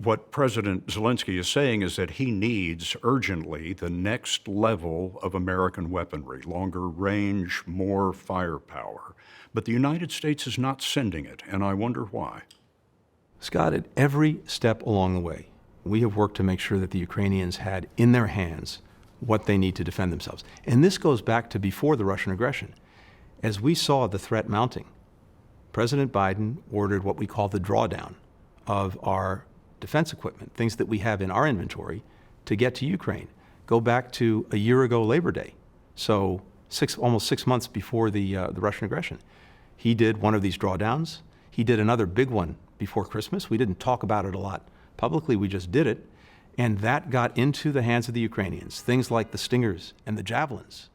What President Zelensky is saying is that he needs urgently the next level of American weaponry, longer range, more firepower. But the United States is not sending it, and I wonder why. Scott, at every step along the way, we have worked to make sure that the Ukrainians had in their hands what they need to defend themselves. And this goes back to before the Russian aggression. As we saw the threat mounting, President Biden ordered what we call the drawdown of our defense equipment, things that we have in our inventory, to get to Ukraine. Go back to a year ago Labor Day, so almost 6 months before the Russian aggression. He did one of these drawdowns. He did another big one before Christmas. We didn't talk about it a lot publicly, we just did it. And that got into the hands of the Ukrainians. Things like the Stingers and the Javelins,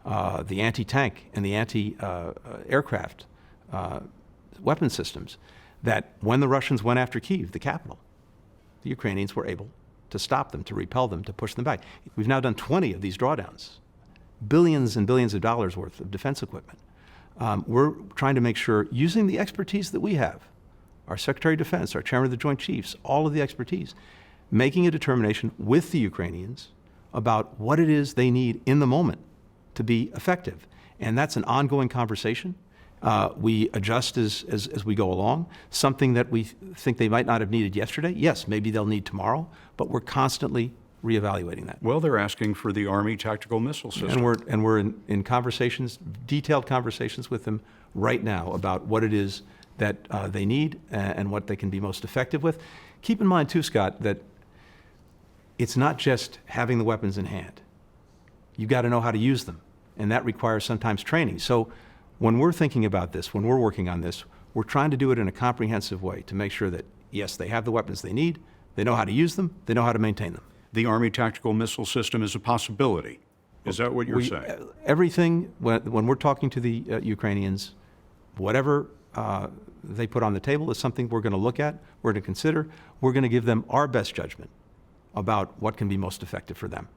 the anti-tank and the anti-aircraft weapon systems, that when the Russians went after Kyiv, the capital, the Ukrainians were able to stop them, to repel them, to push them back. We've now done 20 of these drawdowns, billions and billions of dollars worth of defense equipment. We're trying to make sure, using the expertise that we have, our Secretary of Defense, our Chairman of the Joint Chiefs, all of the expertise, making a determination with the Ukrainians about what it is they need in the moment to be effective. And that's an ongoing conversation. We adjust as we go along. Something that we think they might not have needed yesterday, yes, maybe they'll need tomorrow, but we're constantly reevaluating that. Well, they're asking for the Army tactical missile system. And we're in conversations, detailed conversations with them right now about what it is that they need and what they can be most effective with. Keep in mind too, Scott, that it's not just having the weapons in hand. You've got to know how to use them, and that requires sometimes training. So when we're thinking about this, when we're working on this, we're trying to do it in a comprehensive way to make sure that, yes, they have the weapons they need, they know how to use them, they know how to maintain them. The Army tactical missile system is a possibility. Is that what you're saying? Everything, when we're talking to the Ukrainians, whatever they put on the table is something we're going to look at, we're going to consider, we're going to give them our best judgment about what can be most effective for them.